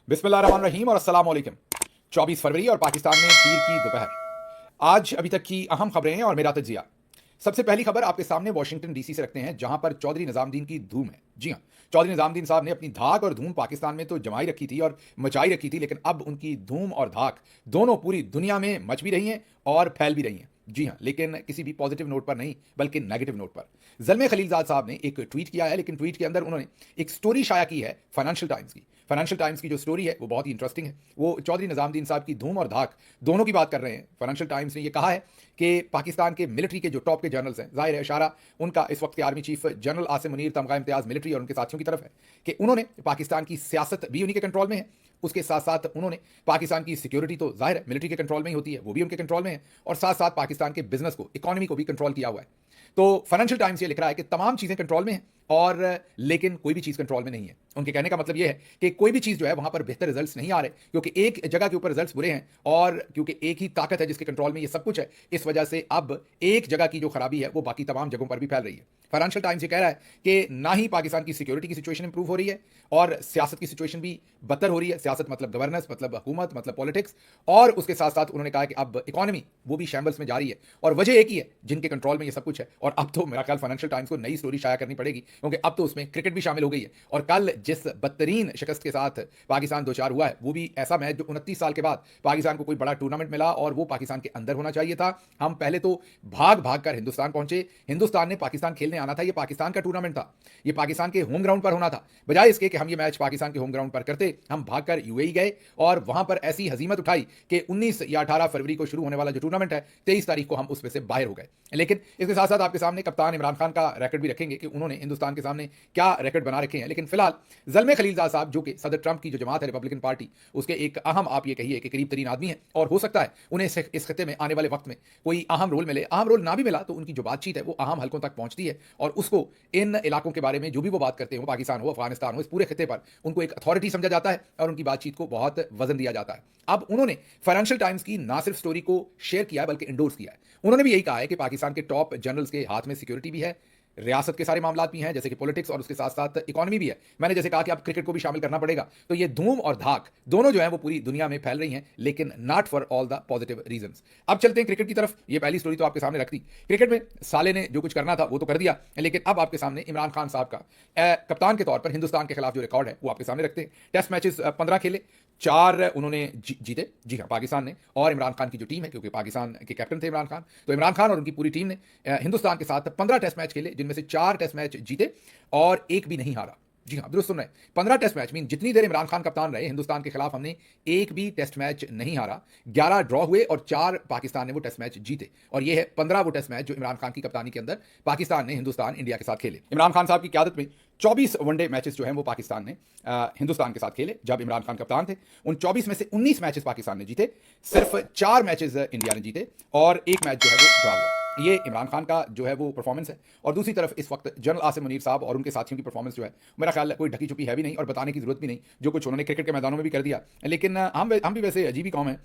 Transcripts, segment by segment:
बिस्मिल्लाहिर्रहमानिर्रहीम और अस्सलाम वालेकुम। 24 फरवरी और पाकिस्तान में पीर की दोपहर। आज अभी तक की अहम खबरें और मेरा तजिया। सबसे पहली खबर आपके सामने वाशिंगटन डीसी से रखते हैं, जहां पर चौधरी निजामुद्दीन की धूम है। जी हां, चौधरी निजामुद्दीन साहब ने अपनी धाक और धूम पाकिस्तान में तो जमाई रखी थी और मचाई रखी थी, लेकिन अब उनकी धूम और धाक दोनों पूरी दुनिया में मच भी रही हैं और फैल भी रही हैं। जी हां, लेकिन किसी भी पॉजिटिव नोट पर नहीं, बल्कि नेगेटिव नोट पर। ज़ल्मे खलीलजाद साहब ने एक ट्वीट किया है, लेकिन ट्वीट के अंदर उन्होंने एक स्टोरी शाया की है फाइनेंशियल टाइम्स की। फाइनेंशियल टाइम्स की जो स्टोरी है वो बहुत ही इंटरेस्टिंग है। वो चौधरी निजामुद्दीन साहब की धूम और धाक दोनों की बात कर रहे हैं। फाइनेंशियल टाइम्स ने ये कहा है कि पाकिस्तान के मिलिट्री के जो टॉप के जनरल्स हैं, जाहिर है इशारा उनका इस वक्त के army chief general Asim Munir, तमगा इम्तियाज मिलिट्री और उनके साथियों की तरफ है, कि उन्होंने पाकिस्तान की सियासत भी उन्हीं के कंट्रोल में है। उसके साथ साथ उन्होंने पाकिस्तान की सिक्योरिटी तो जाहिर है मिलिट्री के कंट्रोल में ही होती है, वो भी उनके कंट्रोल में है, और साथ साथ पाकिस्तान के बिजनेस को, इकोनॉमी को भी कंट्रोल किया हुआ है। तो फाइनेंशियल टाइम्स ये लिख रहा है कि तमाम चीजें कंट्रोल में हैं, और लेकिन कोई भी चीज कंट्रोल में नहीं है। उनके कहने का मतलब यह है कि कोई भी चीज जो है वहां पर बेहतर रिजल्ट्स नहीं आ रहे, क्योंकि एक जगह के ऊपर रिजल्ट्स बुरे हैं, और क्योंकि एक ही ताकत है जिसके कंट्रोल में ये सब कुछ है, इस वजह से अब एक जगह की जो खराबी है वो बाकी तमाम जगहों पर भी फैल रही है। फाइनेंशियल टाइम्स ये कह रहा है कि ना ही पाकिस्तान की सिक्योरिटी की सिचुएशन इंप्रूव हो रही है, और सियासत की सिचुएशन भी बदतर हो रही है। सियासत मतलब गवर्नेंस, मतलब हुकूमत, मतलब पॉलिटिक्स, और उसके साथ साथ उन्होंने कहा कि अब इकोनॉमी वो भी शैम्बल्स में जा रही है, और वजह एक ही है, जिनके कंट्रोल में ये सब कुछ है। और अब तो मेरा ख्याल फाइनेंशियल टाइम्स को नई स्टोरी शाया करनी पड़ेगी, क्योंकि अब तो उसमें क्रिकेट भी शामिल हो गई है। और कल जिस बदतरीन शिकस्त के साथ पाकिस्तान दो चार हुआ है, वो भी ऐसा मैच जो 29 साल के बाद पाकिस्तान को कोई बड़ा टूर्नामेंट मिला, और वो पाकिस्तान के अंदर होना चाहिए था। हम पहले तो भाग भाग कर हिंदुस्तान पहुंचे, हिंदुस्तान ने पाकिस्तान खेलने आना था, ये पाकिस्तान का टूर्नामेंट था, ये पाकिस्तान के होम ग्राउंड पर होना था। बजाय इसके कि हम ये मैच पाकिस्तान के होम ग्राउंड पर करते, हम भागकर यूएई गए और वहां पर ऐसी हजीमत उठाई कि 19 या 18 फरवरी को शुरू होने वाला जो टूर्नामेंट है, 23 तारीख को हम उसमें से बाहर हो गए। लेकिन इसके साथ साथ आपके सामने कप्तान इमरान खान का रिकॉर्ड भी रखेंगे कि उन्होंने हिंदुस्तान के सामने क्या रिकॉर्ड बना रखे हैं। लेकिन फिलहाल ज़ल्मे खलीलजाद साहब, जो कि सदर ट्रंप की जो जमात है रिपब्लिकन पार्टी, उसके एक अहम, आप ये कहिए कि करीब तरीन आदमी है, और हो सकता है उन्हें इस खत्ते में आने वाले वक्त में कोई अहम रोल मिले। अहम रोल ना भी मिला तो उनकी जो बातचीत है वो अहम हलकों तक पहुंचती है, और उसको इन इलाकों के बारे में जो भी वो बात करते हो, पाकिस्तान हो, अफगानिस्तान हो, इस पूरे खत्ते पर उनको एक अथॉरिटी समझा जाता है, और उनकी बातचीत को बहुत वजन दिया जाता है। अब उन्होंने फाइनेंशियल टाइम्स की ना सिर्फ स्टोरी को शेयर किया है, बल्कि इंडोर्स किया है। उन्होंने भी यही कहा है कि पाकिस्तान के टॉप जनरल्स के हाथ में सिक्योरिटी भी है, रियासत के सारे मामला भी हैं, जैसे कि पॉलिटिक्स, और उसके साथ साथ इकोनॉमी भी है। मैंने जैसे कहा कि अब क्रिकेट को भी शामिल करना पड़ेगा, तो ये धूम और धाक दोनों जो है वो पूरी दुनिया में फैल रही हैं, लेकिन not for all the positive reasons. अब चलते हैं क्रिकेट की तरफ। ये पहली स्टोरी तो आपके सामने रखती। क्रिकेट में साले ने जो कुछ करना था वो तो कर दिया, लेकिन अब आपके सामने इमरान खान साहब का कप्तान के तौर पर हिंदुस्तान के खिलाफ जो रिकॉर्ड है वो आपके सामने रखते हैं। टेस्ट मैचेस 15 खेले, 4 उन्होंने जीते। जी हाँ, पाकिस्तान ने, और इमरान खान की जो टीम है, क्योंकि पाकिस्तान के कैप्टन थे इमरान खान, तो इमरान खान और उनकी पूरी टीम ने हिंदुस्तान के साथ 15 टेस्ट मैच खेले, जिनमें से 4 टेस्ट मैच जीते और एक भी नहीं हारा। जी हाँ, दुरुस्त सुन रहे हैं, 15 टेस्ट मैच मीन जितनी देर इमरान खान कप्तान रहे हिंदुस्तान के खिलाफ हमने एक भी टेस्ट मैच नहीं हारा। 11 ड्रॉ हुए और 4 पाकिस्तान ने वो टेस्ट मैच जीते, और ये है 15 वो टेस्ट मैच जो इमरान खान की कप्तानी के अंदर पाकिस्तान ने हिंदुस्तान इंडिया के साथ खेले। इमरान खान साहब की क़यादत में 24 वनडे मैचेस जो हैं वो पाकिस्तान ने हिंदुस्तान के साथ खेले जब इमरान खान कप्तान थे। उन 24 में से 19 मैचेस पाकिस्तान ने जीते, सिर्फ 4 मैचेस इंडिया ने जीते, और एक मैच जो है वो ड्रॉ हुआ। ये इमरान खान का जो है वो परफॉर्मेंस है। और दूसरी तरफ इस वक्त जनरल आसिम मुनीर साहब और उनके साथियों की परफॉर्मेंस जो है, मेरा ख्याल कोई ढकी छुपी है भी नहीं, और बताने की जरूरत भी नहीं, जो कुछ उन्होंने क्रिकेट के मैदानों में भी कर दिया। लेकिन हम भी वैसे अजीब ही कौम है,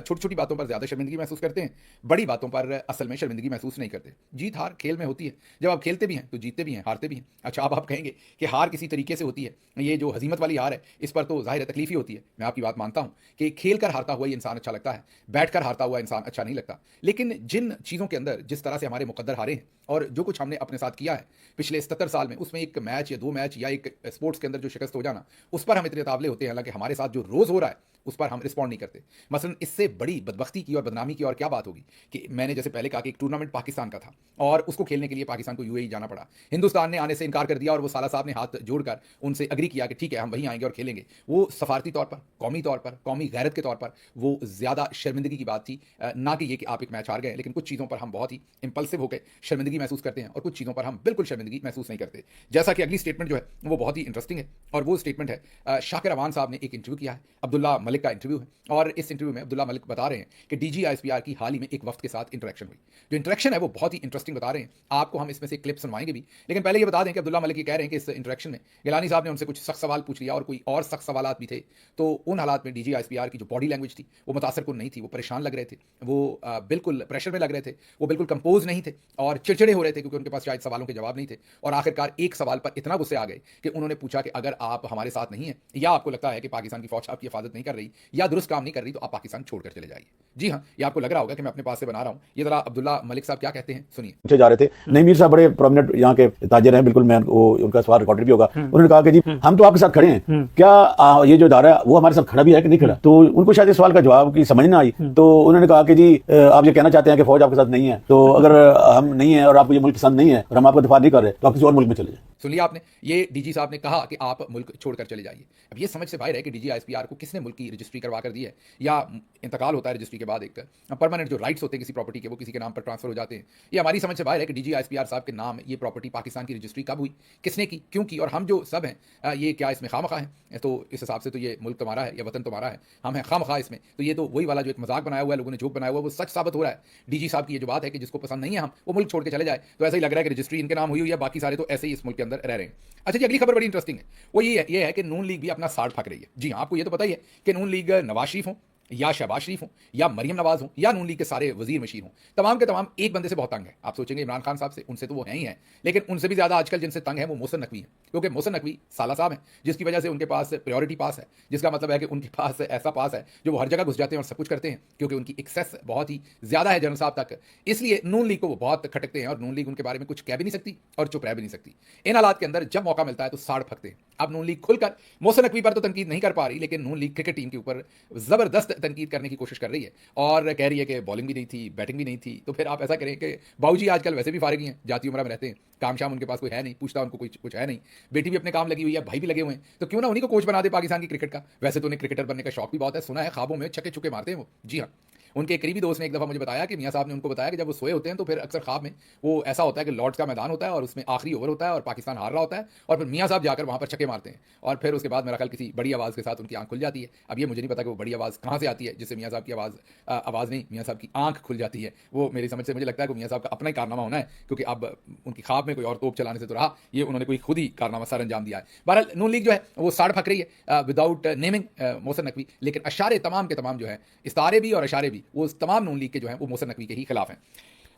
छोटी छोटी बातों पर ज़्यादा शर्मिंदगी महसूस करते हैं, बड़ी बातों पर असल में शर्मिंदगी महसूस नहीं करते। जीत हार खेल में होती है, जब आप खेलते भी हैं तो जीतते भी हैं, हारते भी हैं। अच्छा, अब आप कहेंगे कि हार किसी तरीके से होती है, ये जो हजीमत वाली हार है इस पर तो जाहिर तकलीफ ही होती है। मैं आपकी बात मानता हूँ कि खेल कर हारता हुआ इंसान अच्छा लगता है, बैठ कर हारता हुआ इंसान अच्छा नहीं लगता। लेकिन जिन चीज़ों के अंदर जिस तरह से हमारे मुकद्दर हारे हैं, और जो कुछ हमने अपने साथ किया है पिछले 77 साल में, उसमें एक मैच या 2 मैच या एक स्पोर्ट्स के अंदर जो शिकस्त हो जाना, उस पर हम इतने तावले होते हैं, हालांकि हमारे साथ जो रोज हो रहा है उस पर हम रिस्पॉन्ड नहीं करते। मसलन इससे बड़ी बदबख्ती की और बदनामी की और क्या बात होगी कि मैंने जैसे पहले कहा कि एक टूर्नामेंट पाकिस्तान का था, और उसको खेलने के लिए पाकिस्तान को यूएई जाना पड़ा। हिंदुस्तान ने आने से इनकार कर दिया, और वो साला साहब ने हाथ जोड़कर उनसे अग्री किया कि ठीक है हम वहीं आएंगे और खेलेंगे। वो सफारती तौर पर, कौमी तौर पर, कौमी गैरत के तौर पर वो ज़्यादा शर्मिंदगी की बात थी, ना कि ये कि आप एक मैच हार गए। लेकिन कुछ चीज़ों पर हम बहुत ही इंपल्सिव होकर शर्मिंदगी महसूस करते हैं, और कुछ चीज़ों पर हम बिल्कुल शर्मिंदगी महसूस नहीं करते। जैसा कि अगली स्टेटमेंट जो है वो बहुत ही इंटरेस्टिंग है, और वो स्टेटमेंट है शाकिर अवान साहब ने एक इंटरव्यू किया है अब्दुल्ला मलिक का इंटरव्यू है और इस इंटरव्यू में अब्दुल्ला मलिक बता रहे हैं कि डीजी आईएसपीआर की हाल ही में एक वफ्द के साथ इंटरेक्शन हुई। जो इंटरेक्शन है वो बहुत ही इंटरेस्टिंग बता रहे हैं, आपको हम इसमें से क्लिप सुनवाएंगे भी। लेकिन पहले ये बता दें कि अब्दुल्ला मलिक ये कह रहे हैं कि इस इंटरेक्शन में गिलानी साहब ने उनसे कुछ सख्त सवाल पूछ लिया और कोई और सख्त सवाल भी थे, तो उन हालात में डीजी आईएसपीआर की जो बॉडी लैंग्वेज थी वो मुतासरकुन नहीं थी, वो परेशान लग रहे थे, वो बिल्कुल प्रेशर में लग रहे थे, वो बिल्कुल कंपोज नहीं थे और चिड़चिड़े हो रहे थे क्योंकि उनके पास शायद सवालों के जवाब नहीं थे। और आखिरकार एक सवाल पर इतना गुस्से आ गए कि उन्होंने पूछा कि अगर आप हमारे साथ नहीं हैं या आपको लगता है कि पाकिस्तान की फौज आपकी हिफाजत नहीं कर रही या दुरुस्त काम नहीं कर रही तो आप पाकिस्तान छोड़कर चले जाइए। जी हाँ, ये आपको लग रहा होगा कि मैं अपने पास से बना रहा हूं। ये जरा अब्दुल्ला मलिक साहब क्या कहते हैं सुनिए। पूछे जा रहे थे, नहीं मीर साहब बड़े प्रोमिनेंट यहाँ के ताजिर हैं, बिल्कुल मैं वो उनका सवाल रिकॉर्डेड भी होगा। उन्होंने कहा कि जी हम तो आपके साथ खड़े हैं, क्या ये जो इदारा है वो हमारे साथ खड़ा भी है कि नहीं खड़ा? तो उनको शायद इस सवाल का जवाब की समझ ना आई, तो उन्होंने कहा कि जी आप ये कहना चाहते हैं कि फौज आपके साथ नहीं है, तो अगर हम नहीं है और आपको ये मुल्क पसंद नहीं है और हम आपका दिफा नहीं कर रहे तो आप किसी और मुल्क में चले जाए। सुन लिया आपने, ये डीजी साहब ने कहा कि आप मुल्क छोड़कर चले जाइए। अब ये समझ से बाहर है कि डीजी आईएसपीआर को किसने मुल्क की रजिस्ट्री करवा कर दी है, या इंतकाल होता है रजिस्ट्री के बाद एक परमानेंट जो राइट्स होते हैं किसी प्रॉपर्टी के वो किसी के नाम पर ट्रांसफर हो जाते हैं। ये हमारी समझ से बाहर है कि डीजी आईएसपीआर साहब के नाम ये प्रॉपर्टी पाकिस्तान की रजिस्ट्री कब हुई, किसने की, क्यों की, और हम जो सब हैं ये क्या इसमें खामखा हैं? तो इस हिसाब से तो ये मुल्क तुम्हारा है या वतन तुम्हारा है, हम हैं खामखा इसमें। तो ये तो वही वाला जो एक मजाक बनाया हुआ है, लोगों ने जोक बनाया हुआ है, वो सच साबित हो रहा है। डीजी साहब की ये जो बात है कि जिसको पसंद नहीं है हम वो मुल्क छोड़ के चले जाए, तो ऐसा ही लग रहा है कि रजिस्ट्री इनके नाम हुई है, बाकी सारे तो ऐसे ही इस मुल्क के अंदर रह रहे हैं। अच्छा जी, अगली खबर बड़ी इंटरेस्टिंग है, वो ये है कि नून लीग भी अपना साड़ फक रही है। जी हाँ, आपको ये तो पता ही है कि नून लीग नवाज शरीफ हो या शहबाज शरीफ हो या मरियम नवाज हो या नून लीग के सारे वजीर मशीर हों, तमाम के तमाम एक बंदे से बहुत तंग है। आप सोचेंगे इमरान खान साहब से, उनसे तो वो हैं ही हैं, लेकिन उनसे भी ज्यादा आजकल जिनसे तंग है वो मोहसिन नकवी है, क्योंकि मोहसिन नकवी साला साहब हैं, जिसकी वजह से उनके पास प्रायोरिटी पास है, जिसका मतलब है कि उनके पास ऐसा पास है जो वो हर जगह घुस जाते हैं और सब कुछ करते हैं, क्योंकि उनकी एक्सेस बहुत ही ज्यादा है जनरल साहब तक। इसलिए नून लीग को वो बहुत खटकते हैं और नून लीग उनके बारे में कुछ कह भी नहीं सकती और चुप रह भी नहीं सकती। इन हालात के अंदर जब मौका मिलता है तो साड़ फकते हैं। अब नून लीग खुलकर मोहसिन नकवी पर तो तनकीद नहीं कर पा रही, लेकिन नून लीग क्रिकेट टीम के ऊपर जबरदस्त तनकीद करने की कोशिश कर रही है और कह रही है कि बॉलिंग भी नहीं थी, बैटिंग भी नहीं थी। तो फिर आप ऐसा करें कि बाबूजी आजकल वैसे भी फारिग ही हैं, जाती उम्र में रहते हैं, काम शाम उनके पास कोई है नहीं, पूछता उनको कुछ है नहीं, बेटी भी अपने काम लगी हुई है, भाई भी लगे हुए हैं, तो क्यों ना उन्हीं को कोच बना दे पाकिस्तान की क्रिकेट का। वैसे तो उन्हें क्रिकेटर बनने का शौक भी बहुत है, सुना है ख्वाबों में छक्के छुक्के मारते हैं वो। जी हाँ, उनके करीबी दोस्त ने एक दफ़ा मुझे बताया कि मियाँ साहब ने उनको बताया कि जब वो सोए होते हैं तो फिर अक्सर ख्वाब में वो ऐसा होता है कि लॉर्ड्स का मैदान होता है और उसमें आखिरी ओवर होता है और पाकिस्तान हार रहा होता है और फिर मियाँ साहब जाकर वहाँ पर छक्के मारते हैं और फिर उसके बाद मेरा ख्याल किसी बड़ी आवाज़ के साथ उनकी आंख खुल जाती है। अब ये मुझे नहीं पता कि वो बड़ी आवाज़ कहाँ से आती है जिससे मियाँ साहब की आवाज़ नहीं, मियाँ साहब की आंख खुल जाती है। वो मेरी समझ से मुझे लगता है कि मियाँ साहब का अपना ही कारनामा होना है, क्योंकि अब उनकी ख्वाब में कोई और तोप चलाने से तो रहा, ये उन्होंने कोई खुद ही कारनामा सर अंजाम दिया है। बहरहाल नून लीग जो है वो साड़ फक रही है विदाउट नेमिंग मोहसिन नकवी, लेकिन अशारे तमाम के तमाम जो है, इस्तारे भी और अशारे भी, वो तमाम नून लीग के जो हैं वो मोहसिन नकवी के ही खिलाफ हैं।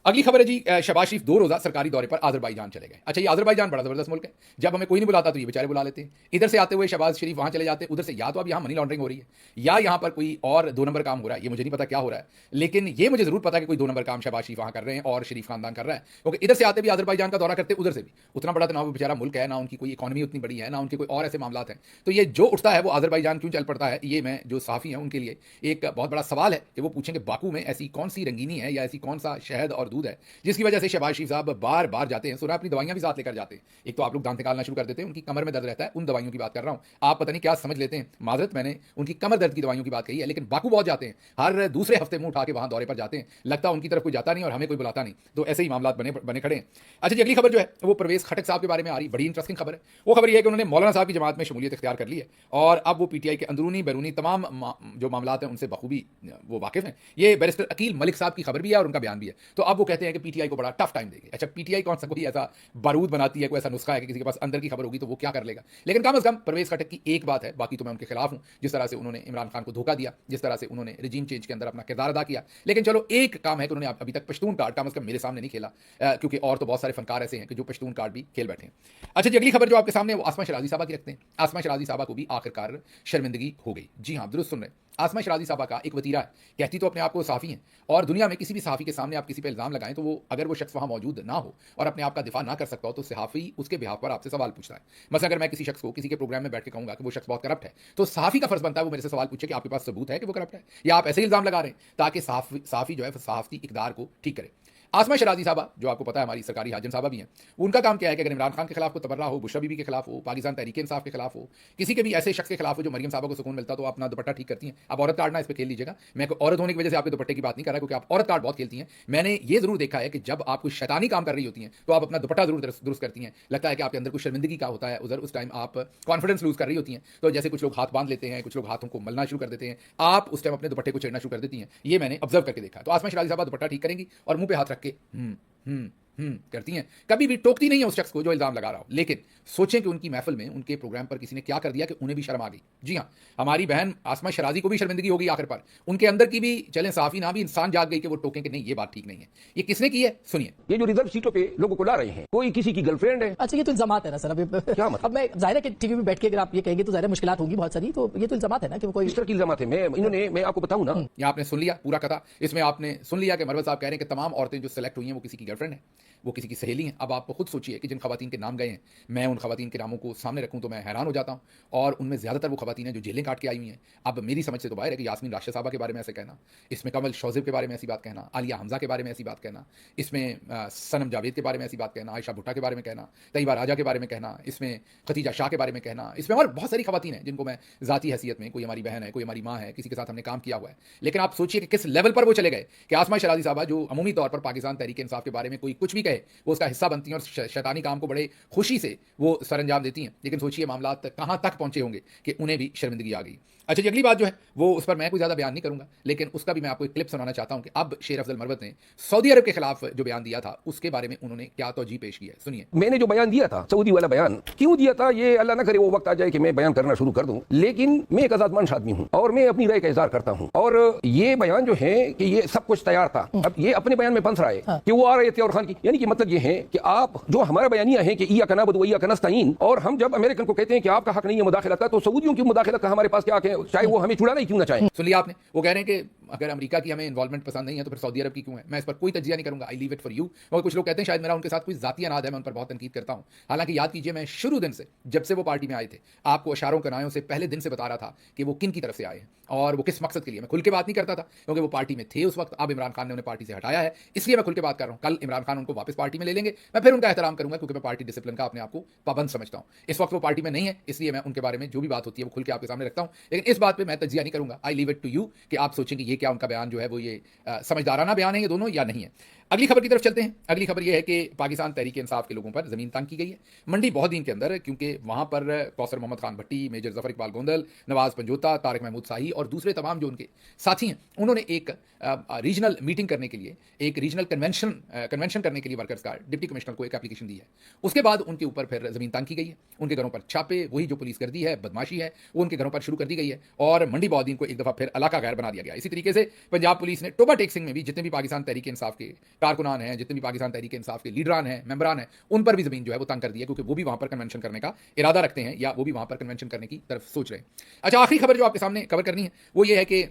अगली खबर है जी, शहबाज शरीफ 2 रोजा सरकारी दौरे पर अजरबैजान चले गए। अच्छा, ये अजरबैजान बड़ा जबरदस्त मुल्क है, जब हमें कोई नहीं बुलाता तो ये बेचारे बुला लेते हैं। इधर से आते हुए शहबाज शरीफ वहां चले जाते हैं, उधर से या तो अब यहाँ मनी लॉन्ड्रिंग हो रही है या यहाँ पर कोई और 2 नंबर काम हो रहा है, ये मुझे नहीं पता क्या हो रहा है, लेकिन ये मुझे जरूर पता है कि कोई 2 नंबर काम शहबाज शरीफ वहां कर रहे हैं और शरीफ खानदान कर रहा है, क्योंकि इधर से आते भी अजरबैजान का दौरा करते, उधर से भी उतना बड़ा तो ना वो बेचारा मुल्क है, ना उनकी कोई इकॉनमी उतनी बड़ी है, ना उनके कोई और ऐसे मामला हैं। तो ये जो उठता है वो अजरबैजान क्यों चल पड़ता है, ये मैं जो साफ़ी हैं उनके लिए एक बहुत बड़ा सवाल है कि वो पूछेंगे बाकू में ऐसी कौन सी रंगीनी है या ऐसी कौन सा शहद और दूध है जिसकी वजह से शहबाज शरीफ साहब बार बार जाते हैं। सुना अपनी दवाइयां भी साथ लेकर जाते हैं। एक तो आप लोग दांत निकालना शुरू कर देते हैं, उनकी कमर में दर्द रहता है, उन दवाइयों की बात कर रहा हूं। आप पता नहीं क्या समझ लेते हैं, माजरत मैंने उनकी कमर दर्द की दवाइयों की बात कही है, लेकिन बाकू बहुत जाते हैं, हर दूसरे हफ्ते मुंह उठा के वहां दौरे पर जाते हैं, लगता है उनकी तरफ कोई जाता नहीं और हमें कोई बुलाता नहीं, तो ऐसे ही मामला बने खड़े हैं। अच्छा जी, अगली खबर जो है वो परवेज खटक साहब के बारे में आ रही, बड़ी इंटरेस्टिंग खबर है। वो खबर यह है कि उन्होंने मौलाना साहब की जमात में शमूलियत इख्तियार कर ली है और अब वो पीटीआई के अंदरूनी बैरूनी तमाम जो मामला हैं उनसे बखूबी वो वाकिफ हैं। ये बैरिस्टर अकील मलिक साहब की खबर भी है और उनका बयान भी है। तो अब वो कहते हैं कि पीटीआई को बड़ा टफ टाइम देगी। अच्छा, पीटीआई कौन सा कोई ऐसा बारूद बनाती है, कोई ऐसा नुस्खा है कि किसी के पास अंदर की खबर होगी तो वो क्या कर लेगा, लेकिन कम से कम परवेज खटक की एक बात है, बाकी तो मैं उनके खिलाफ हूं, जिस तरह से उन्होंने इमरान खान को धोखा दिया, जिस तरह से उन्होंने रिजीम चेंज के अंदर अपना किरदार अदा किया। लेकिन चलो एक काम है कि उन्होंने अभी तक पश्तून कार्ड कम से कम मेरे सामने नहीं खेला, क्योंकि और तो बहुत सारे फनकार ऐसे हैं कि जो पश्तून कार्ड भी खेल बैठे हैं। अच्छा जी, अगली खबर जो आपके सामने वो आसमा शराजी साहबा की रखते हैं। आसमा शराजी साहबा को भी आखिरकार शर्मिंदगी हो गई। जी हाँ, दुरुस्त सुन रहे हैं, आसमा शराजी साहबा का एक वतीरा है, कहती तो अपने आप को साफ़ी हैं और दुनिया में किसी भी सहाफ़ी के सामने आप किसी पे इल्ज़ाम लगाएं तो वो अगर वो शख्स वहाँ मौजूद ना हो और अपने आप का दिफा ना कर सकता हो तो सहाफ़ी उसके बिहाफ पर आपसे सवाल पूछता है। मसलन अगर मैं किसी शख्स को किसी के प्रोग्राम में बैठ के कहूँगा कि वो शख्स बहुत करप्ट है, तो सहाफ़ी का फ़र्ज़ बनता है वो मेरे से सवाल पूछे कि आपके पास सबूत है कि वो करप्ट है, या आप ऐसे ही इल्ज़ाम लगा रहे हैं ताकि सहाफ़ी जो है सहाफ़ती इक़दार को ठीक करे। आसमा शराजी साहबा, जो आपको पता है हमारी सरकारी हाजिम साहबा भी हैं, उनका काम क्या है कि अगर इमरान खान के खिलाफ को तबर्रा हो, बुशरा बीबी के खिलाफ हो, पाकिस्तान तहरीक इंसाफ के खिलाफ हो, किसी के भी ऐसे शख्स के खिलाफ हो जो मरियम साहबा को सुकून मिलता, तो अपना दुपट्टा ठीक करती हैं। आप औरत कार्ड ना इस पर खेल लीजिएगा, मैं कोई औरत होने की वजह से आपके दुपट्टे की बात नहीं कर रहा, क्योंकि आप औरत कार्ड बहुत खेलती हैं। मैंने ये जरूर देखा है कि जब आप कोई शैतानी काम कर रही होती हैं तो आप अपना दुपट्टा जरूर दुरुस्त करती हैं। लगता है कि आपके अंदर कुछ शर्मिंदगी का होता है, उधर उस टाइम आप कॉन्फिडेंस लूज कर रही होती हैं, तो जैसे कुछ लोग हाथ बांध लेते हैं, कुछ लोग हाथों को मलना शुरू कर देते हैं, आप उस टाइम अपने दुपट्टे को छेड़ना शुरू कर देती हैं। ये मैंने ऑब्जर्व करके देखा। तो आसमा शराजी साहबा दुपट्टा ठीक करेंगी और मुंह पे हाथ रख के करती हैं, कभी भी टोकती नहीं है उस शख्स को जो इल्जाम लगा रहा हो। लेकिन सोचें कि उनकी महफिल में, उनके प्रोग्राम पर किसी ने क्या कर दिया कि उन्हें भी शर्म आ गई। जी हाँ, हमारी बहन आसमा शराजी को भी शर्मिंदगी होगी आखिर पर, उनके अंदर की भी चलें साफी ना भी इंसान जाग गई कि वो टोकें कि नहीं ये बात ठीक नहीं है। ये किसने की है, सुनिए। ये जो रिजर्व सीटों पे लोगों को ला रहे हैं, कोई किसी की गर्लफ्रेंड है। अच्छा, ये तो इल्जामात है ना सर। अभी क्या मतलब? अब मैं जाहिर है कि टीवी में बैठ के अगर आप ये कहेंगे तो जाहिर है मुश्किलात होंगी बहुत सारी, तो ये तो इल्जामात है ना कि वो कोई इस तरह की इल्जामात है। मैं आपको बताऊं ना, यहाँ आपने सुन लिया पूरा कथा। इसमें आपने सुन लिया कि मरवत साहब कह रहे हैं कि तमाम औरतें जो सेलेक्ट हुई हैं वो किसी की गर्लफ्रेंड है, वो किसी की सहेली हैं। अब आप खुद सोचिए कि जिन खवातीन के नाम गए हैं, मैं उन खवातीन के नामों को सामने रखूं तो मैं हैरान हो जाता हूं, और उनमें ज़्यादातर वो खवातीन हैं जो जेलें काट के आई हुई हैं। अब मेरी समझ से तो बाहर है कि यास्मीन राशिद साहबा के बारे में ऐसे कहना, इसमें कमल शौज़िब के बारे में ऐसी बात कहना, आलिया हमजा के बारे में ऐसी बात कहना, इसमें सनम जावेद के बारे में ऐसी बात कहना, आयशा भुट्टा के बारे में कहना, तैयबा राजा के बारे में कहना, इसमें खतीजा शाह के बारे में कहना, इसमें और बहुत सारी खवातीन हैं जिनको मैं ज़ाती हैसियत में, कोई हमारी बहन है, कोई हमारी माँ है, किसी के साथ हमने काम किया हुआ है। लेकिन आप सोचिए कि किस लेवल पर वो चले गए कि आसमा शराजी साहबा जो अमूमी तौर पर पाकिस्तान तहरीक इंसाफ के बारे में कोई कुछ भी कहे वो उसका हिस्सा बनती हैं और शैतानी काम को बड़े खुशी से वो सरंजाम देती हैं। लेकिन सोचिए मामला कहाँ तक पहुंचे होंगे कि उन्हें भी शर्मिंदगी आ गई। अच्छा जी, अगली बात जो है वो उस पर मैं कोई ज़्यादा बयान नहीं करूंगा, लेकिन उसका भी मैं आपको एक क्लिप सुनाना चाहता हूं कि अब शेर अफजल मरवत ने सऊदी अरब के खिलाफ जो बयान दिया था उसके बारे में उन्होंने क्या तौजीह पेश की है, सुनिए। मैंने जो बयान दिया था, सऊदी वाला बयान क्यों दिया था, ये अल्लाह ना करे वो वक्त आ जाए कि मैं बयान करना शुरू कर दूं। लेकिन मैं एक आजादमंद आदमी हूं और मैं अपनी राय का इजहार करता हूं, और ये बयान जो है कि ये सब कुछ तैयार था। अब ये अपने बयान में फंस रहा है कि वो आ रहे थे और खान की, यानी कि मतलब ये है कि आप जो हमारा बयानिया है कि इय्याका नअबुदु व इय्याका नस्तईन, और हम जब अमेरिकन को कहते हैं कि आपका हक नहीं है मुदाखलत का, तो सऊदियों की मुदाखलत का हमारे पास क्या हक है, चाहे वो हमें छुड़ाना ही क्यों ना चाहे। सुन लिया आपने, वो कह रहे हैं कि अगर अमेरिका की हमें इन्वॉल्वमेंट पसंद नहीं है तो फिर सऊदी अरब की क्यों है। मैं इस पर कोई तजिया नहीं करूंगा, I leave it for you. और कुछ लोग कहते हैं शायद मेरा उनके साथ कोई जाती अनाद है, मैं उन पर बहुत तनकीद करता हूं। हालांकि याद कीजिए, मैं शुरू दिन से, जब से वो पार्टी में आए थे, आपको अशारों कनायों से पहले दिन से बता रहा था कि वो किन की तरफ से आए हैं और वो किस मकसद के लिए। मैं खुल के बात नहीं करता था क्योंकि वो पार्टी में थे उस वक्त। अब इमरान खान ने उन्हें पार्टी से हटाया है, इसलिए मैं खुल के बात कर रहा हूँ। कल इमरान खान उनको वापस पार्टी में ले लेंगे, मैं फिर उनका एहतराम करूंगा, क्योंकि मैं पार्टी डिसिप्लिन का अपने आप को पाबंद समझता हूँ। इस वक्त वो पार्टी में नहीं है, इसलिए मैं उनके बारे में जो भी बात होती है वो खुल के आपके सामने रखता हूँ। लेकिन इस बात पर मैं तजिया नहीं करूंगा, I leave it to you कि आप सोचेंगे ये क्या उनका बयान जो है वो ये समझदाराना बयान है ये दोनों या नहीं है। अगली खबर की तरफ चलते हैं। अगली खबर यह है कि पाकिस्तान तहरीक इंसाफ के लोगों पर जमीन तंग की गई है मंडी बहुत दिन के अंदर, क्योंकि वहां पर कौसर मोहम्मद खान भट्टी, मेजर जफर इकबाल गोंदल, नवाज पंजोता, तारिक महमूद शाही और दूसरे तमाम जो उनके साथी हैं, उन्होंने एक रीजनल मीटिंग करने के लिए, एक रीजनल कन्वेंशन करने के लिए वर्कर्स का डिप्टी कमिश्नर को एक एप्लीकेशन दी है। उसके बाद उनके ऊपर फिर जमीन तंग की गई है, उनके घरों पर छापे, वही जो पुलिस गर्दी है, बदमाशी है, वो उनके घरों पर शुरू कर दी गई है और मंडी बौद्दीन को एक दफा फिर इलाका गैर बना दिया गया। इसी तरीके से पंजाब पुलिस ने टोबा टेक्सिंग में भी जितने भी पाकिस्तान तहरीक इंसाफ के कारकुनान हैं, जितने भी पाकिस्तान तहरीक इंसाफ के लीडरान हैं, मेंबरान हैं, उन पर भी जमीन जो है वो तंग कर दी है, क्योंकि वो भी वहां पर कन्वेंशन करने का इरादा रखते हैं या वो भी वहां पर कन्वेंशन करने की तरफ सोच रहे हैं। अच्छा, आखिरी खबर जो आपके सामने कवर करनी है वो ये है कि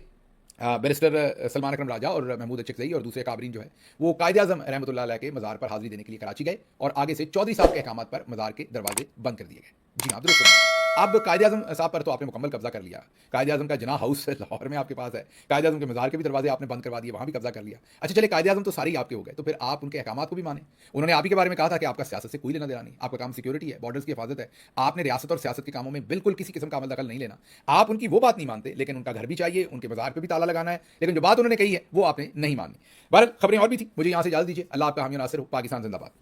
बैरिस्टर सलमान अकरम राजा और महमूद अचकज़ई और दूसरे काबरीन जो है वो कायद-ए-आज़म रहमतुल्लाह अलैह के मज़ार पर हाज़िरी देने के लिए कराची गए और आगे से चौधरी साहब के अहकामात पर मज़ार के दरवाजे बंद कर दिए गए। जी हाँ, दुरुस्त सुना। अब कायद-ए-आज़म साहब पर तो आपने मुकम्मल कब्जा कर लिया। कायद-ए-आज़म का जना हाउस लाहौर में आपके पास है, कायद-ए-आज़म के मज़ार के भी दरवाजे आपने बंद करवा दिए, वहाँ भी कब्जा कर लिया। अच्छा चले, कायद-ए-आज़म तो सारे ही आपके हो गए, तो फिर आप उनके अहकामात को भी माने। उन्होंने आप ही के बारे में कहा था कि आपका सियासत से कोई लेना देना नहीं, आपका काम सिक्योरिटी है, बॉर्डर्स की हिफाजत है, आपने रियासत और सियासत के कामों में बिल्कुल किसी किस्म का अमल दखल नहीं लेना। आप उनकी वो बात नहीं मानते, लेकिन उनका घर भी चाहिए, उनके मज़ार पर भी ताला लगाना है, लेकिन जो बात उन्होंने कही है वो आपने नहीं मानी। बहरहाल खबरें और भी थी, मुझे यहाँ से इजाज़त दीजिए। अल्लाह आपका हामी नासिर हो। पाकिस्तान जिंदाबाद।